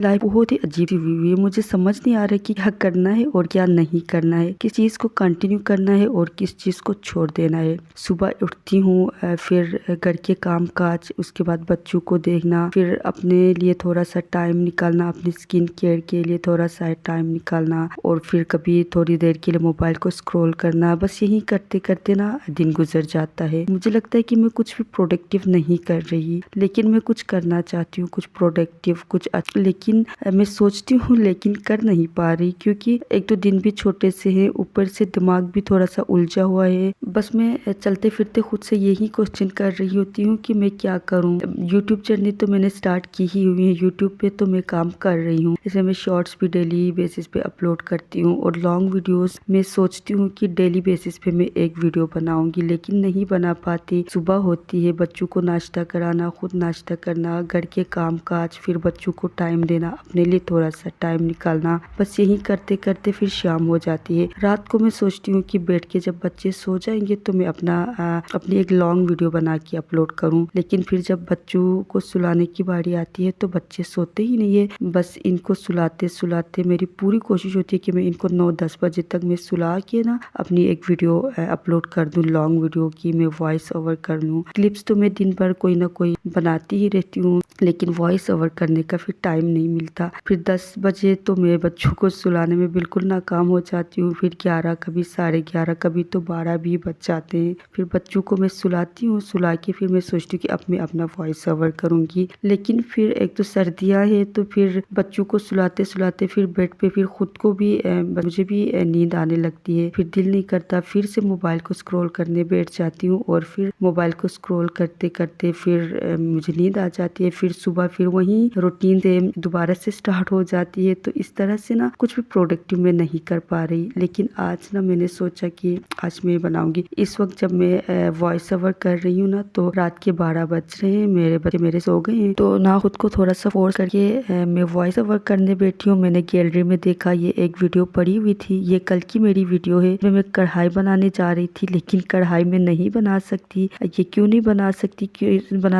Life बहुत ही अजीब सी हुई है। मुझे समझ नहीं आ रहा कि क्या करना है और क्या नहीं करना है, किस चीज़ को कंटिन्यू करना है और किस चीज़ को छोड़ देना है। सुबह उठती हूँ, फिर घर के काम काज, उसके बाद बच्चों को देखना, फिर अपने लिए थोड़ा सा टाइम निकालना, अपनी स्किन केयर के लिए थोड़ा सा टाइम निकालना, और फिर कभी थोड़ी देर के लिए मोबाइल को स्क्रॉल करना। बस यही करते करते ना दिन गुजर जाता है। मुझे लगता है कि मैं कुछ भी प्रोडक्टिव नहीं कर रही, लेकिन मैं कुछ करना चाहती हूँ, कुछ प्रोडक्टिव, कुछ अच्छा, लेकिन मैं सोचती हूँ लेकिन कर नहीं पा रही, क्योंकि एक तो दिन भी छोटे से है, ऊपर से दिमाग भी थोड़ा सा उलझा हुआ है। बस मैं चलते फिरते खुद से यही क्वेश्चन कर रही होती हूँ कि मैं क्या करूँ। यूट्यूब जर्नी तो मैंने स्टार्ट की ही हुई है, यूट्यूब पे तो मैं काम कर रही हूँ। जैसे मैं शॉर्ट्स भी डेली बेसिस पे अपलोड करती हूँ, और लॉन्ग वीडियोस मैं सोचती हूँ कि डेली बेसिस पे मैं एक वीडियो बनाऊंगी, लेकिन नहीं बना पाती। सुबह होती है, बच्चों को नाश्ता कराना, खुद नाश्ता करना, घर के काम काज, फिर बच्चों को टाइम देना, अपने लिए थोड़ा सा टाइम निकालना, बस यही करते करते फिर शाम हो जाती है। रात को मैं सोचती हूँ कि बैठ के जब बच्चे सो जाएंगे तो मैं अपनी एक लॉन्ग वीडियो बना के अपलोड करूँ, लेकिन फिर जब बच्चों को सुलाने की बारी आती है तो बच्चे सोते ही नहीं है। बस इनको सुलाते सुलाते मेरी पूरी कोशिश होती है कि मैं इनको 9-10 बजे तक मैं सुला के ना अपनी एक वीडियो अपलोड कर दूँ, लॉन्ग वीडियो की मैं वॉइस ओवर कर लूँ। क्लिप्स तो मैं दिन भर कोई ना कोई बनाती ही रहती हूँ, लेकिन वॉइस ओवर करने का फिर टाइम नहीं मिलता। फिर 10 बजे तो मैं बच्चों को सुलाने में बिल्कुल नाकाम हो जाती हूँ। फिर 11, कभी 11:30, कभी तो 12 भी बज जाते हैं। फिर बच्चों को मैं सुलाती हूँ, सुला के फिर मैं सोचती हूँ कि अब मैं अपना वॉइस ओवर करूँगी, लेकिन फिर एक तो सर्दियाँ है, तो फिर बच्चों को सुलाते सुलाते फिर बेड पे फिर खुद को भी मुझे भी नींद आने लगती है। फिर दिल नहीं करता, फिर से मोबाइल को स्क्रॉल करने बैठ जाती हूँ, और फिर मोबाइल को स्क्रॉल करते करते फिर मुझे नींद आ जाती है। फिर सुबह फिर वही रूटीन से दोबारा से स्टार्ट हो जाती है। तो इस तरह से ना कुछ भी प्रोडक्टिव मैं नहीं कर पा रही, लेकिन आज ना मैंने सोचा कि आज मैं बनाऊंगी। इस वक्त जब मैं वॉइस ओवर कर रही हूँ ना, तो रात के 12 बज रहे हैं, मेरे बच्चे मेरे सो गए हैं, तो ना खुद को थोड़ा सा फोर्स करके मैं वॉइस ओवर करने बैठी हूँ। मैंने गैलरी में देखा, ये एक वीडियो पड़ी हुई थी, ये कल की मेरी वीडियो है। मैं कढ़ाई बनाने जा रही थी, लेकिन कढ़ाई में नहीं बना सकती। ये क्यों नहीं बना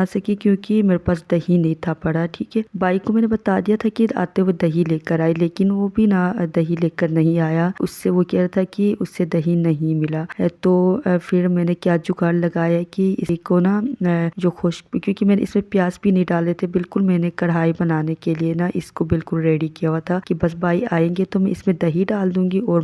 सकी, क्योंकि मेरे पास दही नहीं था पड़ा। ठीक है, बाई को मैंने बता दिया था कि आते हुए दही लेकर आए, लेकिन वो भी ना दही लेकर नहीं आया। उससे वो कह रहा था कि उससे दही नहीं मिला है। तो फिर मैंने क्या जुगाड़ लगाया कि इसको ना जो खुश्क, क्योंकि मैंने इसमें प्याज भी नहीं डाले थे बिल्कुल। मैंने कढ़ाई बनाने के लिए ना इसको बिल्कुल रेडी किया हुआ था कि बस भाई आएंगे तो मैं इसमें दही डाल दूंगी और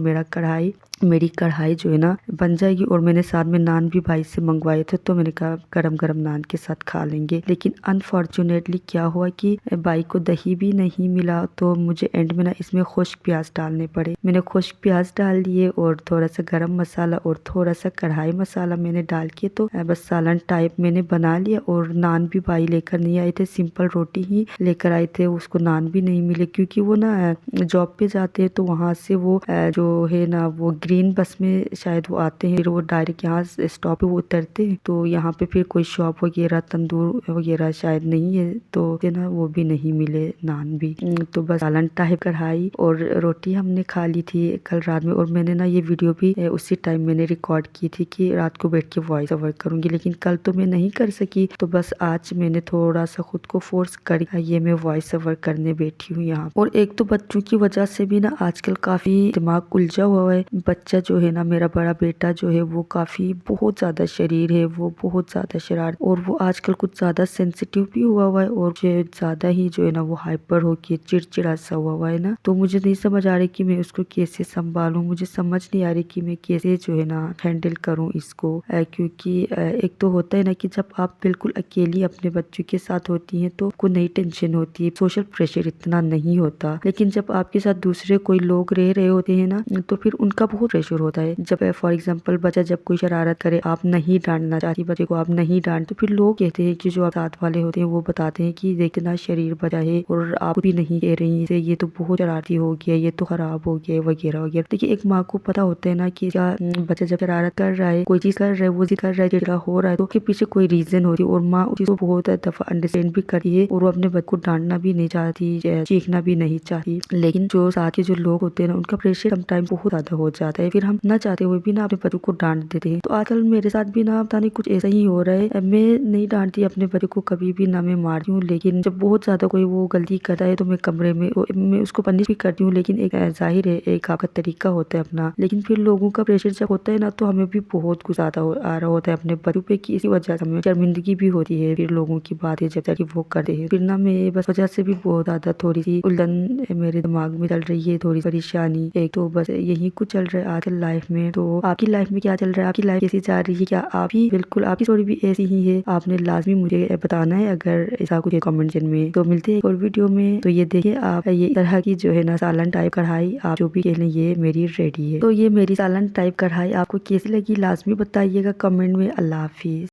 मेरी कढ़ाई जो है ना बन जाएगी। और मैंने साथ में नान भी भाई से मंगवाए थे, तो मैंने कहा गरम गरम नान के साथ खा लेंगे। लेकिन अनफॉर्चुनेटली क्या हुआ कि भाई को दही भी नहीं मिला, तो मुझे एंड में ना इसमें खुश्क प्याज डालने पड़े। मैंने खुश्क प्याज डाल दिए, और थोड़ा सा गरम मसाला और थोड़ा सा कढ़ाई मसाला मैंने डाल के तो बस सालन टाइप मैंने बना लिया। और नान भी भाई लेकर नहीं आए थे, सिंपल रोटी ही लेकर आए थे। उसको नान भी नहीं मिले, क्योंकि वो ना जॉब पे जाते हैं, तो वहाँ से वो जो है ना वो ग्रीन बस में शायद वो आते हैं, फिर वो डायरेक्ट यहाँ स्टॉप पे वो उतरते हैं। तो यहाँ पे फिर कोई शॉप वगैरह तंदूर वगैरह शायद नहीं है, तो ना वो भी नहीं मिले, नान भी। तो बस सालन टाइप कढ़ाई और रोटी हमने खा ली थी कल रात में। और मैंने ना ये वीडियो भी उसी टाइम मैंने रिकॉर्ड की थी कि रात को बैठ के वॉइस ओवर करूंगी, लेकिन कल तो मैं नहीं कर सकी। तो बस आज मैंने थोड़ा सा खुद को फोर्स कर ये मैं वॉइस ओवर करने बैठी हूँ यहाँ। और एक तो बच्चों की वजह से भी ना आजकल काफी दिमाग उलझा हुआ है। बच्चा जो है ना, मेरा बड़ा बेटा जो है, वो काफी बहुत ज्यादा शरीर है, वो बहुत ज्यादा शरारत, और वो आजकल कुछ ज्यादा सेंसिटिव भी हुआ है, और ज्यादा ही जो है ना वो हाइपर होके चिड़चिड़ा सा हुआ है ना। तो मुझे नहीं समझ आ रही कि मैं उसको कैसे संभालूं, मुझे समझ नहीं आ रही कि मैं कैसे जो है ना हैंडल करूं इसको। क्योंकि एक तो होता है ना कि जब आप बिल्कुल अकेली अपने बच्चों के साथ होती हैं तो कोई नई टेंशन होती है, सोशल प्रेशर इतना नहीं होता। लेकिन जब आपके साथ दूसरे कोई लोग रह रहे होते हैं ना, तो फिर उनका बहुत प्रेशर होता है। जब फॉर एग्जाम्पल बच्चा जब कोई शरारत करे, आप नहीं डांटना चाहती बच्चे को, आप नहीं डांट, तो फिर लोग कहते हैं कि जो आप साथ वाले होते हैं वो बताते हैं कि देखना शरीर बचा है, और आप भी नहीं कह रही है, ये तो बहुत शरारती हो गया, ये तो खराब हो गया वगैरह वगैरह। देखिए, एक माँ को पता होता है ना कि क्या बच्चा जब शरारत कर रहा है, कोई चीज कर रहा है, वो चीज कर रहा है, चिड़चिड़ा हो रहा है, तो उसके पीछे कोई रीजन होती है, और माँ उसको बहुत दफा अंडरस्टैंड भी करती है, और वो अपने बच्चे को डांटना भी नहीं चाहती, चीखना भी नहीं चाहती। लेकिन जो साथ के जो लोग होते हैं ना, उनका प्रेशर समटाइम बहुत ज्यादा हो जाता है, फिर हम ना चाहते हुए भी ना अपने बच्चों को डांट देते हैं। तो आजकल मेरे साथ भी ना पता नहीं कुछ ऐसा ही हो रहा है। मैं नहीं डांटती अपने बच्चे को कभी भी, ना मैं मारती हूँ, लेकिन जब बहुत ज्यादा कोई वो गलती करता है तो मैं कमरे में मैं उसको पनिश भी करती हूँ, लेकिन एक जाहिर है एक आपका तरीका होता है अपना। लेकिन फिर लोगों का प्रेशर जब होता है ना तो हमें भी बहुत गुस्सा आ रहा होता है अपने बच्चों पे कि इसी वजह से हमें शर्मिंदगी भी होती है फिर लोगों की बातें जब तक वो करते हैं। फिर ना मैं बस वजह से भी बहुत ज्यादा थोड़ी सी उलझन मेरे दिमाग में चल रही है, थोड़ी परेशानी। एक तो बस यही कुछ चल रहा है आजकल लाइफ में। तो आपकी लाइफ में क्या चल रहा है? आपकी लाइफ कैसी जा रही है? क्या आप ही बिल्कुल आपकी स्टोरी भी ऐसी ही है? आपने लाजमी मुझे बताना है अगर ऐसा कुछ कमेंट सेक्शन में। तो मिलते हैं एक और वीडियो में। तो ये देखिए आप ये तरह की जो है ना सालन टाइप कढ़ाई आप जो भी कह लें ये मेरी रेडी है। तो ये मेरी सालन टाइप कढ़ाई आपको कैसी लगी लाजमी बताइएगा कमेंट में। अल्लाह हाफिज।